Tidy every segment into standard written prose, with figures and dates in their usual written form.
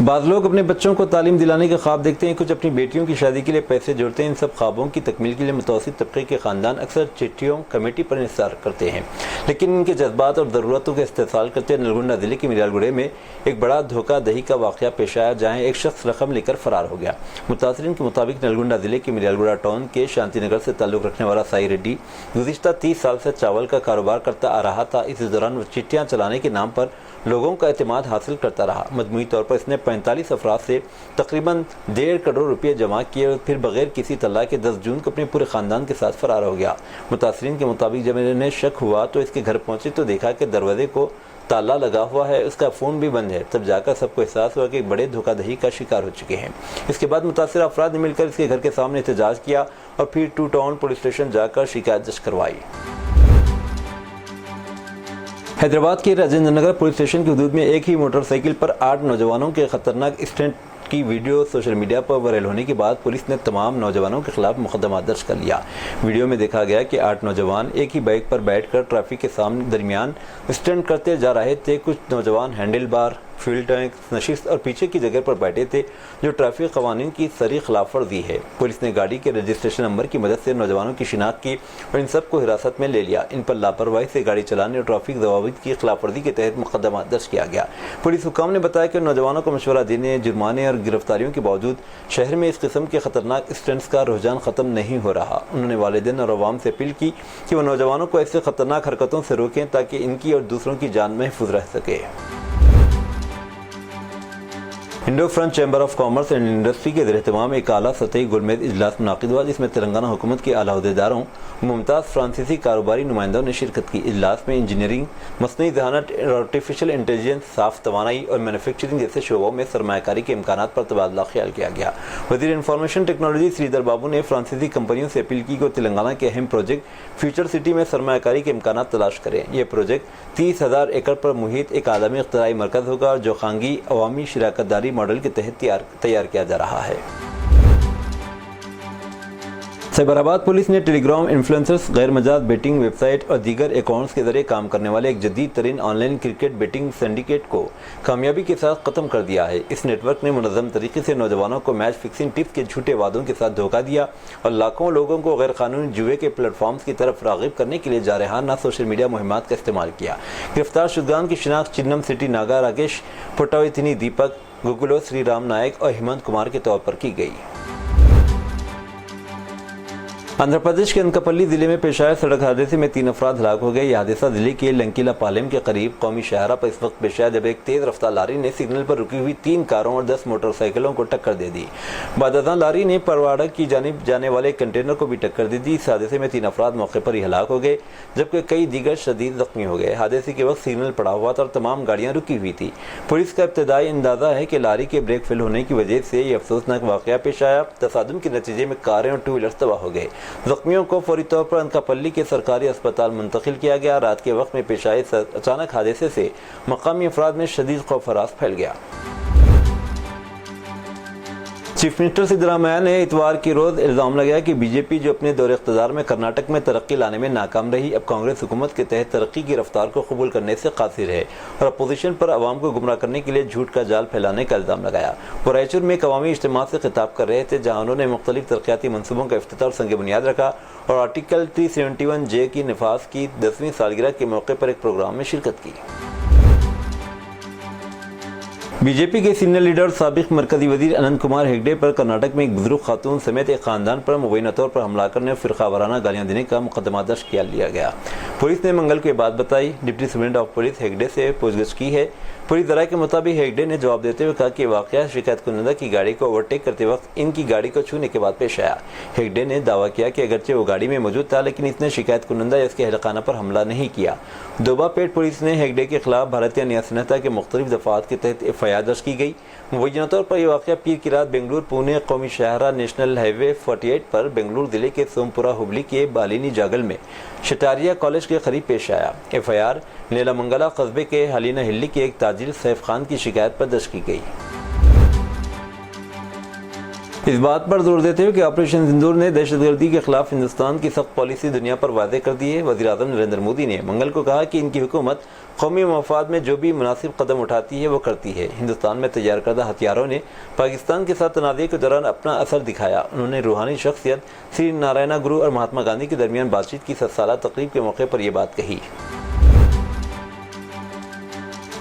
بعض لوگ اپنے بچوں کو تعلیم دلانے کے خواب دیکھتے ہیں، کچھ اپنی بیٹیوں کی شادی کے لیے پیسے جوڑتے ہیں۔ ان سب خوابوں کی تکمیل کے لیے متوسط طبقے کے خاندان اکثر چٹھیوں کمیٹی پر انحصار کرتے ہیں، لیکن ان کے جذبات اور ضرورتوں کا استحصال کرتے نلگنڈا ضلع کے میرال گڑھے میں ایک بڑا دھوکہ دہی کا واقعہ پیش آیا، جہاں ایک شخص رقم لے کر فرار ہو گیا۔ متاثرین کے مطابق نلگنڈا ضلع کے میرال گڑھا ٹاؤن کے شانتی نگر سے تعلق رکھنے والا سائی ریڈی گزشتہ 30 سال سے چاول کا کاروبار کرتا آ رہا تھا۔ اس دوران وہ چٹھیاں چلانے کے نام پر لوگوں کا اعتماد حاصل کرتا رہا۔ مجموعی طور پر اس نے 45 افراد سے تقریباً 1.5 کروڑ روپے جمع کیے اور پھر بغیر کسی اطلاع کے 10 جون کو اپنے پورے خاندان کے ساتھ فرار ہو گیا۔ متاثرین کے مطابق جب انہیں شک ہوا تو اس کے گھر پہنچے تو دیکھا کہ دروازے کو تالا لگا ہوا ہے، اس کا فون بھی بند ہے۔ تب جا کر سب کو احساس ہوا کہ ایک بڑے دھوکہ دہی کا شکار ہو چکے ہیں۔ اس کے بعد متاثرہ افراد نے مل کر اس کے گھر کے سامنے احتجاج کیا اور پھر 2 ٹاؤن پولیس اسٹیشن جا کر شکایت درج کروائی۔ حیدرآباد کے راجندر نگر پولیس اسٹیشن کی حدود میں ایک ہی موٹر سائیکل پر 8 نوجوانوں کے خطرناک اسٹنٹ کی ویڈیو سوشل میڈیا پر وائرل ہونے کے بعد پولیس نے تمام نوجوانوں کے خلاف مقدمہ درج کر لیا۔ ویڈیو میں دیکھا گیا کہ 8 نوجوان ایک ہی بائک پر بیٹھ کر ٹریفک کے درمیان اسٹنٹ کرتے جا رہے تھے۔ کچھ نوجوان ہینڈل بار، فیول ٹینک، نشست اور پیچھے کی جگہ پر بیٹھے تھے، جو ٹریفک قوانین کی صریح خلاف ورزی ہے۔ پولیس نے گاڑی کے رجسٹریشن نمبر کی مدد سے نوجوانوں کی شناخت کی اور ان سب کو حراست میں لے لیا۔ ان پر لاپرواہی سے گاڑی چلانے اور ٹریفک ضوابط کی خلاف ورزی کے تحت مقدمہ درج کیا گیا۔ پولیس حکام نے بتایا کہ نوجوانوں کو مشورہ دینے، جرمانے اور گرفتاریوں کے باوجود شہر میں اس قسم کے خطرناک اسٹنٹس کا رجحان ختم نہیں ہو رہا۔ انہوں نے والدین اور عوام سے اپیل کی کہ وہ نوجوانوں کو ایسے خطرناک حرکتوں سے روکیں تاکہ ان کی اور دوسروں کی جان محفوظ رہ سکے۔ Indo French chamber of commerce and industry کے زیر اہتمام ایک اعلیٰ سطحی گول میز اجلاس منعقد ہوا، جس میں تلنگانہ حکومت کے اعلیٰ عہدیداروں، ممتاز فرانسیسی کاروباری نمائندوں نے شرکت کی۔ اجلاس میں انجینئرنگ، مصنوعی ذہانت، آرٹیفیشل انٹیلیجنس، صاف توانائی اور مینوفیکچرنگ جیسے شعبوں میں سرمایہ کاری کے امکانات پر تبادلہ خیال کیا گیا۔ وزیر انفارمیشن ٹیکنالوجی سریدر بابو نے فرانسیسی کمپنیوں سے اپیل کی کہ وہ تلنگانہ کے اہم پروجیکٹ فیوچر سٹی میں سرمایہ کاری کے امکانات تلاش کریں۔ یہ پروجیکٹ 30,000 ایکڑ پر محیط ایک عالمی اختراعی مرکز ہوگا جو خانگی عوامی شراکت داری ماڈل کے تحت تیار کیا جا رہا ہے۔ سائبرآباد پولیس نے ٹیلی گرام انفلوئنسرز، غیر مجاز بیٹنگ ویب سائٹ اور دیگر اکاؤنٹس کے ذریعے کام کرنے والے ایک جدید ترین online cricket betting syndicate کو کامیابی کے ساتھ ختم کر دیا ہے۔ اس نیٹ ورک نے منظم طریقے سے نوجوانوں کو میچ فکسنگ ٹپس کے جھوٹے وعدوں کے ساتھ دھوکہ دیا اور لاکھوں لوگوں کو غیر قانونی جوئے کے پلیٹ فارمز کی طرف راغب کرنے کے لیے جارحانہ سوشل میڈیا مہمات کا استعمال کیا۔ گرفتار شدگان کی شناخت چنم سٹی ناگا راکیش، پٹاوتھینی دیپک، گوگلو سری رام نائک اور ہیمنت کمار کے طور پر کی گئی۔ آندھرا پردیش کے انکاپلی ضلع میں پیش آئے سڑک حادثے میں 3 افراد ہلاک ہو گئے۔ یہ حادثہ ضلع کے لنکیلا پالیم کے قریب قومی شاہراہ پر اس وقت پیش آیا جب ایک تیز رفتار لاری نے سگنل پر رکی ہوئی 3 کاروں اور 10 موٹر سائیکلوں کو ٹکر دے دی۔ بعد ازاں لاری نے پرواڑہ کی جانب جانے والے کنٹینر کو بھی ٹکر دے دی۔ اس حادثے میں 3 افراد موقع پر ہی ہلاک ہو گئے جبکہ کئی دیگر شدید زخمی ہو گئے۔ حادثے کے وقت سگنل پڑا ہوا تھا اور تمام گاڑیاں رکی ہوئی تھی۔ پولیس کا ابتدائی اندازہ ہے کہ لاری کے بریک فیل ہونے کی وجہ سے یہ افسوسناک واقعہ پیش آیا۔ تصادم کے نتیجے میں کاریں اور 2 ویلرز تباہ ہو گئے۔ زخمیوں کو فوری طور پر انکاپلی کے سرکاری اسپتال منتقل کیا گیا۔ رات کے وقت میں پیش آئے اچانک حادثے سے مقامی افراد میں شدید خوف و ہراس پھیل گیا۔ چیف منسٹر سدرامیا نے اتوار کی روز الزام لگایا کہ بی جے پی جو اپنے دور اقتدار میں کرناٹک میں ترقی لانے میں ناکام رہی، اب کانگریس حکومت کے تحت ترقی کی رفتار کو قبول کرنے سے قاصر ہے اور اپوزیشن پر عوام کو گمراہ کرنے کے لیے جھوٹ کا جال پھیلانے کا الزام لگایا۔ وہ رائچور میں ایک عوامی اجتماع سے خطاب کر رہے تھے جہاں انہوں نے مختلف ترقیاتی منصوبوں کا افتتاح اور سنگ بنیاد رکھا اور آرٹیکل 371(j) کی نفاذ کی 10ویں سالگرہ کے موقع پر ایک پروگرام میں شرکت کی۔ بی جے پی کے سینئر لیڈر اور سابق مرکزی وزیر اننت کمار ہیگڈے پر کرناٹک میں ایک بزرگ خاتون سمیت ایک خاندان پر مبینہ طور پر حملہ کرنے اور فرقہ وارانہ گالیاں دینے کا مقدمہ درج کیا لیا گیا۔ پولیس نے منگل کو یہ بات بتائی۔ Deputy superintendent of police Hegde سے پوچھ گچھ کی ہے۔ پولیس ذرائع کے مطابق ہیگڈے نے جواب دیتے ہوئے کہا کہ واقعہ شکایت کنندہ کی گاڑی کو اوورٹیک کرتے وقت ان کی گاڑی کو چھونے کے بعد پیش آیا۔ ہیگڈے نے دعویٰ کیا کہ اگرچہ وہ گاڑی میں موجود تھا لیکن اس نے شکایت کنندہ یا اس کے اہلخانہ پر حملہ نہیں کیا۔ دوبا پیٹ پولیس نے ہیگڈے کے خلاف بھارتیہ نیاز سنہتا کے مختلف دفعات کے تحت FIR درج کی گئی۔ مبینہ طور پر یہ واقعہ پیر کی رات بنگلور پونے قومی شاہراہ نیشنل ہائی وے 48 پر بنگلور ضلع کے سومپورہ ہوبلی کے بالینی جاگل میں شٹاریہ کالج کے قریب پیش آیا۔ FIR نیلا منگلا قصبے کے حلینا ہلی کے ایک تاجر سیف خان کی شکایت پر درج کی گئی۔ اس بات پر زور دیتے ہوئے کہ آپریشن سندور نے دہشت گردی کے خلاف ہندوستان کی سخت پالیسی دنیا پر واضح کر دی ہے۔ وزیر اعظم نریندر مودی نے منگل کو کہا کہ ان کی حکومت قومی مفاد میں جو بھی مناسب قدم اٹھاتی ہے وہ کرتی ہے۔ ہندوستان میں تیار کردہ ہتھیاروں نے پاکستان کے ساتھ تنازع کے دوران اپنا اثر دکھایا۔ انہوں نے روحانی شخصیت سری نارائنا گرو اور مہاتما گاندھی کے درمیان بات چیت کی 7 سالہ تقریب کے موقع پر یہ بات کہی۔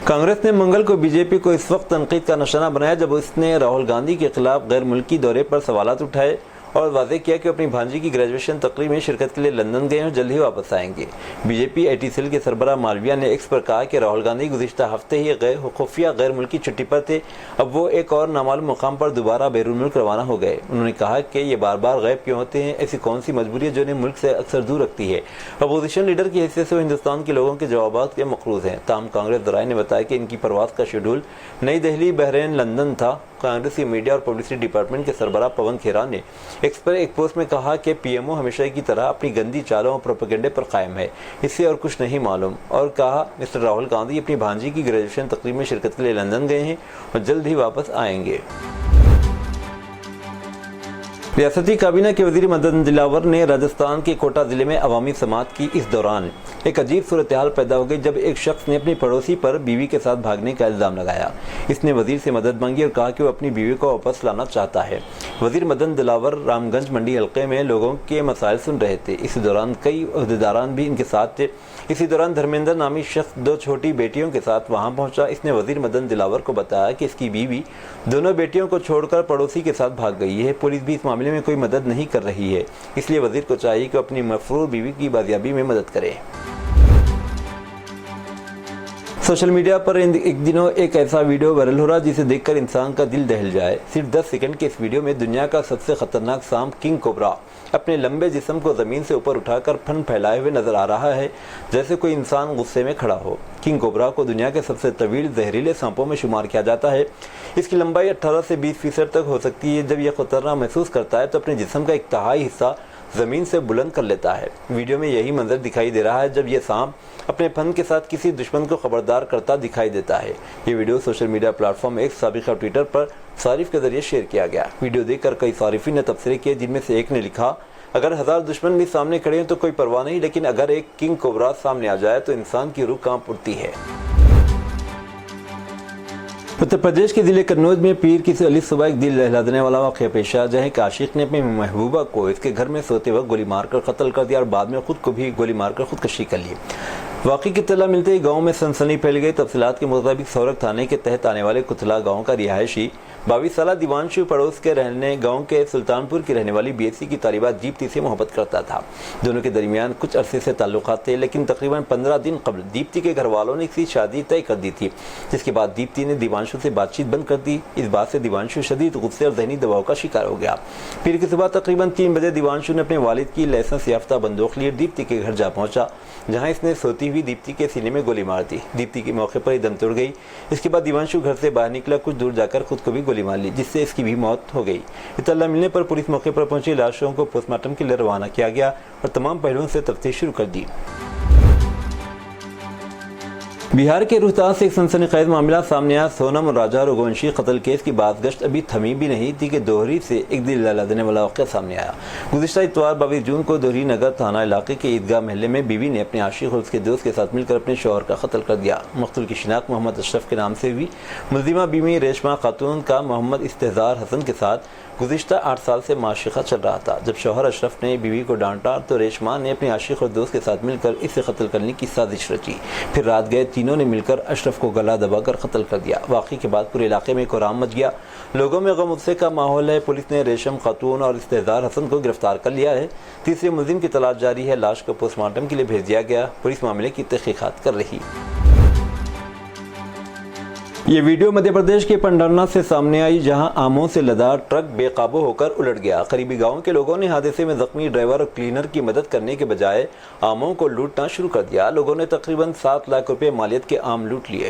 کانگریس نے منگل کو بی جے پی کو اس وقت تنقید کا نشانہ بنایا جب اس نے راہل گاندھی کے خلاف غیر ملکی دورے پر سوالات اٹھائے اور واضح کیا کہ اپنی بھانجی کی گریجویشن تقریب میں شرکت کے لیے لندن گئے اور جلد ہی واپس آئیں گے۔ B J P I T cell کے سربراہ مالویہ نے ایکس پر کہا کہ راہل گاندھی گزشتہ ہفتے ہی خفیہ غیر ملکی چھٹی پر تھے، اب وہ ایک اور نامعلوم مقام پر دوبارہ بیرون ملک روانہ ہو گئے۔ انہوں نے کہا کہ یہ بار بار غائب کیوں ہوتے ہیں، ایسی کون سی مجبوری ہے جو انہیں ملک سے اکثر دور رکھتی ہے۔ اپوزیشن لیڈر کی حیثیت سے وہ ہندوستان کے لوگوں کے جوابات کے مقروض ہیں۔ تاہم کانگریس ذرائع نے بتایا کہ ان کی پرواز کا شیڈول نئی دہلی، بحرین، لندن تھا۔ کانگریس کی میڈیا اور پبلسٹی ڈپارٹمنٹ کے سربراہ پون کھیرا نے ایکس پر ایک پوسٹ میں کہا کہ پی ایم او ہمیشہ کی طرح اپنی گندی چالوں اور پروپیگنڈے پر قائم ہے، اس سے اور کچھ نہیں معلوم، اور کہا مسٹر راہل گاندھی اپنی بھانجی کی گریجویشن تقریب میں شرکت کے لیے لندن گئے ہیں اور جلد ہی واپس آئیں گے۔ ریاستی کابینہ کے وزیر مدن دلاور نے راجستھان کے کوٹا ضلع میں عوامی سماعت کی۔ اس دوران ایک عجیب صورتحال پیدا ہو گئی جب ایک شخص نے اپنی پڑوسی پر بیوی کے ساتھ بھاگنے کا الزام لگایا۔ اس نے وزیر سے مدد مانگی اور کہا کہ وہ اپنی بیوی کو واپس لانا چاہتا ہے۔ وزیر مدن دلاور رام گنج منڈی حلقے میں لوگوں کے مسائل سن رہے تھے۔ اس دوران کئی عہدیداران بھی ان کے ساتھ تھے۔ اسی دوران دھرمیندر نامی شخص 2 چھوٹی بیٹیوں کے ساتھ وہاں پہنچا۔ اس نے وزیر مدن دلاور کو بتایا کہ اس کی بیوی دونوں بیٹیوں کو چھوڑ کر پڑوسی کے ساتھ بھاگ گئی ہے۔ پولیس بھی اس معاملے میں کوئی مدد نہیں کر رہی ہے، اس لیے وزیر کو چاہیے کہ اپنی مفرور بیوی کی بازیابی میں مدد کرے۔ سوشل میڈیا پر ان دنوں ایک ایسا ویڈیو وائرل ہو رہا جسے دیکھ کر انسان کا دل دہل جائے۔ صرف 10 سیکنڈ کے اس ویڈیو میں دنیا کا سب سے خطرناک سانپ کنگ کوبرا اپنے لمبے جسم کو زمین سے اوپر اٹھا کر پھن پھیلائے ہوئے نظر آ رہا ہے، جیسے کوئی انسان غصے میں کھڑا ہو۔ کنگ کوبرا کو دنیا کے سب سے طویل زہریلے سانپوں میں شمار کیا جاتا ہے۔ اس کی لمبائی 18 سے 20% تک ہو سکتی ہے۔ جب یہ خطرہ محسوس کرتا ہے تو اپنے جسم کا 1/3 حصہ زمین سے بلند کر لیتا ہے۔ ویڈیو میں یہی منظر دکھائی دے رہا ہے جب یہ سانپ اپنے پھن کے ساتھ کسی دشمن کو خبردار کرتا دکھائی دیتا ہے۔ یہ video social media plate form ایک سابقہ ٹویٹر پر صارف کے ذریعے شیئر کیا گیا۔ ویڈیو دیکھ کر کئی صارفین نے تبصرے کیے، جن میں سے ایک نے لکھا، اگر 1000 دشمن بھی سامنے کھڑے ہیں تو کوئی پرواہ نہیں، لیکن اگر ایک کنگ کوبرا سامنے آ جائے تو انسان کی روح کانپ اٹھتی ہے۔ اتر پردیش کے ضلع قنوج میں پیر کی علی صبح ایک دل دہلا دینے والا واقعہ پیش آیا، جہاں ایک عاشق نے اپنی محبوبہ کو اس کے گھر میں سوتے وقت گولی مار کر قتل کر دیا اور بعد میں خود کو بھی گولی مار کر خودکشی کر لی۔ واقعے کی اطلاع ملتے ہی گاؤں میں سنسنی پھیل گئی۔ تفصیلات کے مطابق سورک تھانے کے تحت آنے والے کتلا گاؤں کا رہائشی 22 سالہ دیوانشو پڑوس کے رہنے گاؤں کے سلطان پور کی رہنے والی BSc کی طالبہ دیپتی سے محبت کرتا تھا۔ دونوں کے درمیان کچھ عرصے سے تعلقات تھے، لیکن تقریباً 15 دن قبل دیپتی کے گھر والوں نے اس کی شادی طے کر دی تھی، جس کے بعد دیپتی نے دیوانشو سے بات چیت بند کر دی۔ اس بات سے دیوانشو شدید غصے اور ذہنی دباؤ کا شکار ہو گیا۔ پیر کی صبح تقریباً 3 بجے دیوانشو نے اپنے والد کی لائسنس یافتہ بندوق لیے دیپتی کے گھر جا پہنچا، جہاں اس نے سوتی ہوئی دیپتی کے سینے میں گولی مار دی۔ دیپتی کے موقع پر ہی دم توڑ گئی۔ اس کے بعد دیوانشو گھر سے باہر نکلا، کچھ دور جا کر خود کو بھی گولی مار لی، جس سے اس کی بھی موت ہو گئی۔ اطلاع ملنے پر پولیس موقع پر پہنچی، لاشوں کو پوسٹ مارٹم کے لیے روانہ کیا گیا اور تمام پہلوؤں سے تفتیش شروع کر دی۔ بہار کے روہتاس سے ایک سنسنی خیز معاملہ سامنے آیا۔ سونم راجہ رگھوونشی قتل کیس کی بازگشت ابھی تھمی بھی نہیں تھی کہ دوہری سے ایک دل دہلا دینے والا واقعہ سامنے آیا۔ گزشتہ اتوار 22 جون کو دوہری نگر تھانہ علاقے کے عیدگاہ محلے میں بیوی نے اپنے عاشق اور اس کے دوست کے ساتھ مل کر اپنے شوہر کا قتل کر دیا۔ مقتول کی شناخت محمد اشرف کے نام سے ہوئی۔ ملزمہ بیوی ریشمہ خاتون کا محمد استحزار حسن کے ساتھ گزشتہ 8 سال سے معاشقہ چل رہا تھا۔ جب شوہر اشرف نے بیوی کو ڈانٹا تو ریشمہ نے اپنے عاشق اور دوست کے ساتھ مل کر اسے قتل کرنے کی سازش رچی۔ پھر رات گئے تینوں نے مل کر اشرف کو گلا دبا کر قتل کر دیا۔ واقعے کے بعد پورے علاقے میں کوہرام مچ گیا، لوگوں میں غم غصے کا ماحول ہے۔ پولیس نے ریشم خاتون اور استحزار حسن کو گرفتار کر لیا ہے۔ تیسرے ملزم کی تلاش جاری ہے۔ لاش کو پوسٹ مارٹم کے لیے بھیج دیا گیا۔ پولیس معاملے کی تحقیقات کر رہی۔ یہ ویڈیو مدھیہ پردیش کے پنڈرنا سے سامنے آئی، جہاں آموں سے لدا ٹرک بے قابو ہو کر الٹ گیا۔ قریبی گاؤں کے لوگوں نے حادثے میں زخمی ڈرائیور اور کلینر کی مدد کرنے کے بجائے آموں کو لوٹنا شروع کر دیا۔ لوگوں نے تقریباً 7 لاکھ روپے مالیت کے آم لوٹ لیے۔